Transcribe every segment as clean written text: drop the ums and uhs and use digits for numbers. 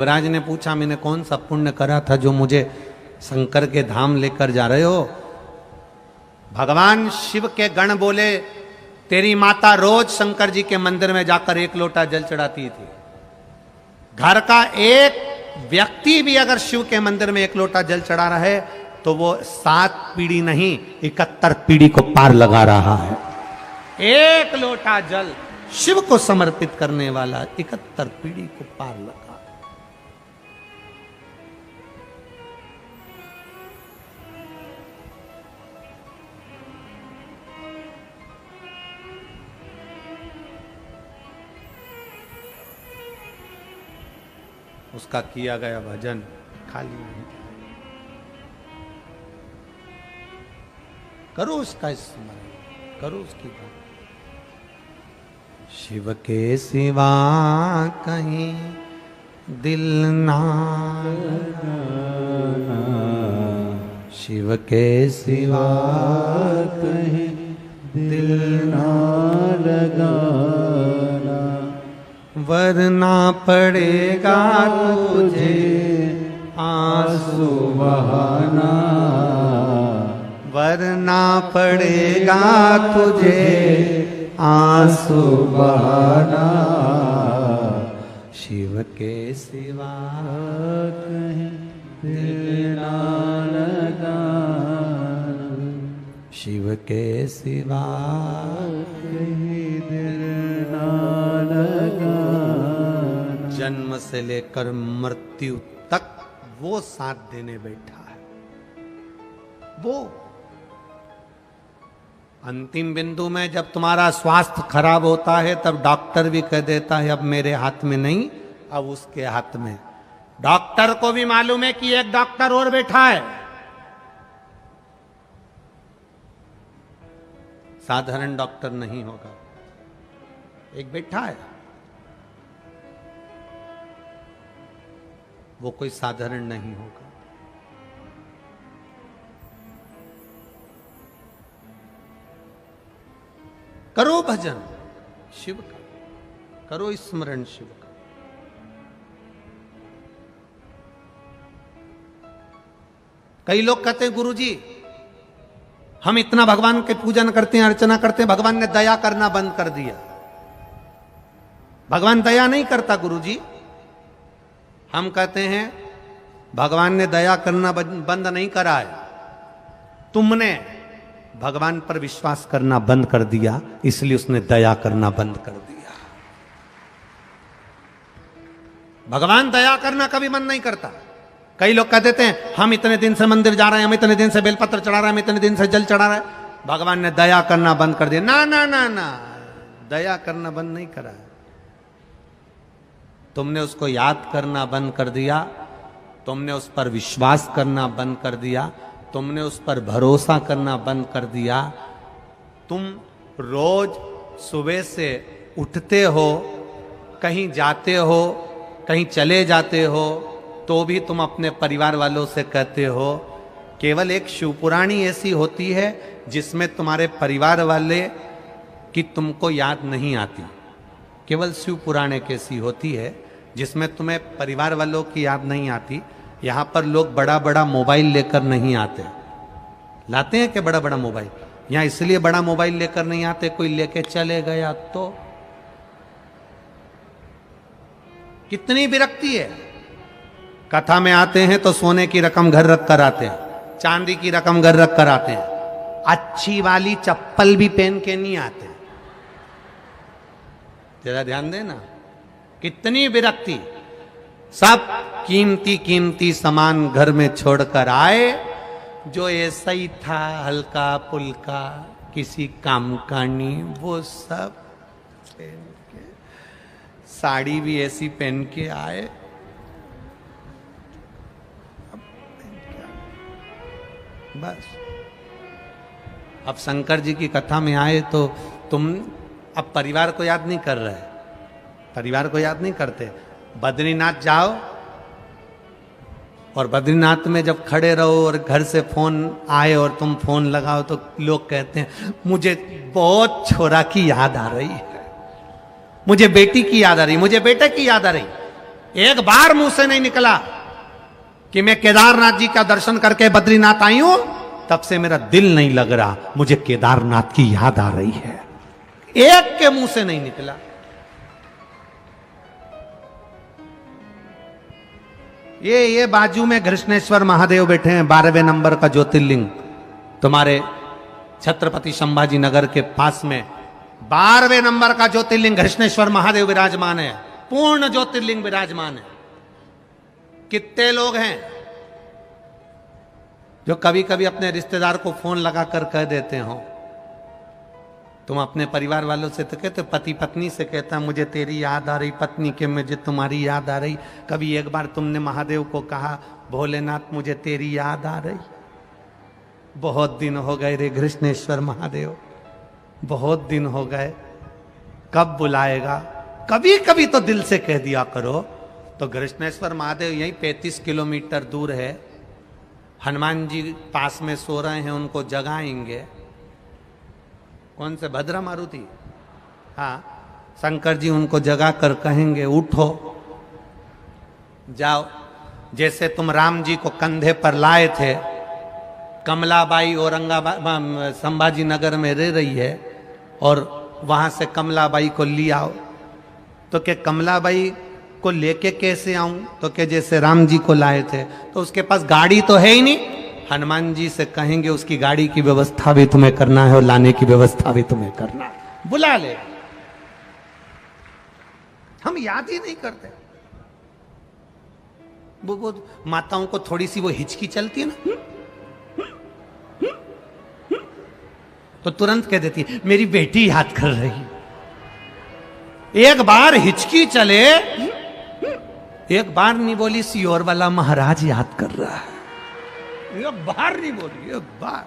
युवराज ने पूछा, मैंने कौन सा पुण्य करा था जो मुझे शंकर के धाम लेकर जा रहे हो? भगवान शिव के गण बोले, तेरी माता रोज शंकर जी के मंदिर में जाकर 1 लोटा जल चढ़ाती थी। घर का एक व्यक्ति भी अगर शिव के मंदिर में 1 लोटा जल चढ़ा रहा है तो वो 7 पीढ़ी नहीं 71 पीढ़ी को पार लगा रहा है। 1 लोटा जल शिव को समर्पित करने वाला 71 पीढ़ी को पार लगा। उसका किया गया भजन खाली नहीं। करो उसका स्मरण, करो उसकी बात। शिव के सिवा कहीं दिल ना लगाना, शिव के सिवा कहीं दिल ना लगाना, वरना पड़ेगा तुझे आंसू बहाना, वरना पड़ेगा तुझे आंसू बहाना, शिव के सिवा कहीं दिल ना लगाना, शिव के सिवा कहीं दिल ना लगाना। जन्म से लेकर मृत्यु तक वो साथ देने बैठा है। वो अंतिम बिंदु में जब तुम्हारा स्वास्थ्य खराब होता है तब डॉक्टर भी कह देता है अब मेरे हाथ में नहीं, अब उसके हाथ में। डॉक्टर को भी मालूम है कि एक डॉक्टर और बैठा है। साधारण डॉक्टर नहीं होगा, एक बैठा है, वो कोई साधारण नहीं होगा। करो भजन शिव का, करो स्मरण शिव का। कई लोग कहते हैं गुरुजी हम इतना भगवान के पूजन करते हैं, अर्चना करते हैं, भगवान ने दया करना बंद कर दिया। भगवान दया नहीं करता गुरुजी। हम कहते हैं भगवान ने दया करना बंद नहीं करा है, तुमने भगवान पर विश्वास करना बंद कर दिया, इसलिए उसने दया करना बंद कर दिया। भगवान दया करना कभी मन नहीं करता। कई लोग कह देते हैं हम इतने दिन से मंदिर जा रहे हैं, हम इतने दिन से बेलपत्र चढ़ा रहे हैं, हम इतने दिन से जल चढ़ा रहे हैं, भगवान ने दया करना बंद कर दिया। ना ना ना ना, दया करना बंद नहीं करा। तुमने उसको याद करना बंद कर दिया, तुमने उस पर विश्वास करना बंद कर दिया, तुमने उस पर भरोसा करना बंद कर दिया। तुम रोज सुबह से उठते हो, कहीं जाते हो, कहीं चले जाते हो, तो भी तुम अपने परिवार वालों से कहते हो। केवल एक शिवपुराणी ऐसी होती है जिसमें तुम्हारे परिवार वाले की तुमको याद नहीं आती। केवल शिवपुराण एक ऐसी होती है जिसमें तुम्हें परिवार वालों की याद नहीं आती। यहां पर लोग बड़ा बड़ा मोबाइल लेकर नहीं आते। लाते हैं कि बड़ा बड़ा मोबाइल? यहां इसलिए बड़ा मोबाइल लेकर नहीं आते, कोई लेके चले गया तो। कितनी विरक्ति है। कथा में आते हैं तो सोने की रकम घर रख कर आते हैं, चांदी की रकम घर रख कर आते हैं, अच्छी वाली चप्पल भी पहन के नहीं आते। जरा ध्यान देना, कितनी विरक्ति। सब कीमती कीमती सामान घर में छोड़कर आए, जो ऐसा ही था हल्का पुल्का किसी काम का नहीं, वो सब पहन के, साड़ी भी ऐसी पहन के आए। बस अब शंकर जी की कथा में आए तो तुम अब परिवार को याद नहीं कर रहे, परिवार को याद नहीं करते। बद्रीनाथ जाओ और बद्रीनाथ में जब खड़े रहो और घर से फोन आए और तुम फोन लगाओ तो लोग कहते हैं मुझे बहुत छोरा की याद आ रही है, मुझे बेटी की याद आ रही, मुझे बेटे की याद आ रही। एक बार मुंह से नहीं निकला कि मैं केदारनाथ जी का दर्शन करके बद्रीनाथ आई हूं, तब से मेरा दिल नहीं लग रहा, मुझे केदारनाथ की याद आ रही है। एक के मुंह से नहीं निकला। ये बाजू में कृष्णेश्वर महादेव बैठे हैं, 12वें नंबर का ज्योतिर्लिंग तुम्हारे छत्रपति संभाजी नगर के पास में 12वें नंबर का ज्योतिर्लिंग कृष्णेश्वर महादेव विराजमान है, पूर्ण ज्योतिर्लिंग विराजमान है। कितने लोग हैं जो कभी कभी अपने रिश्तेदार को फोन लगाकर कह देते हो, तुम अपने परिवार वालों से तो कहते, पति पत्नी से कहता मुझे तेरी याद आ रही, पत्नी के मुझे तुम्हारी याद आ रही। कभी एक बार तुमने महादेव को कहा, भोलेनाथ मुझे तेरी याद आ रही। बहुत दिन हो गए रे कृष्णेश्वर महादेव, बहुत दिन हो गए, कब बुलाएगा? कभी कभी तो दिल से कह दिया करो। तो कृष्णेश्वर महादेव यही 35 किलोमीटर दूर है। हनुमान जी पास में सो रहे हैं, उनको जगाएंगे। कौन से? भद्रा मारुति। हाँ, शंकर जी उनको जगा कर कहेंगे उठो, जाओ। जैसे तुम राम जी को कंधे पर लाए थे, कमलाबाई औरंगाबाद संभाजी नगर में रह रही है और वहां से कमलाबाई को ले आओ, तो क्या कमलाबाई को लेके कैसे आऊं? तो क्या जैसे राम जी को लाए थे। तो उसके पास गाड़ी तो है ही नहीं, हनुमान जी से कहेंगे उसकी गाड़ी की व्यवस्था भी तुम्हें करना है और लाने की व्यवस्था भी तुम्हें करना है, बुला ले। हम याद ही नहीं करते। वो माताओं को थोड़ी सी वो हिचकी चलती है ना, तो तुरंत कह देती है मेरी बेटी याद कर रही। एक बार हिचकी चले, एक बार नहीं बोली सियोर वाला महाराज याद कर रहा है, एक बार नहीं बोली, एक बार।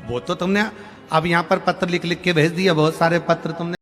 वो तो तुमने अब यहां पर पत्र लिख लिख के भेज दिया, बहुत सारे पत्र तुमने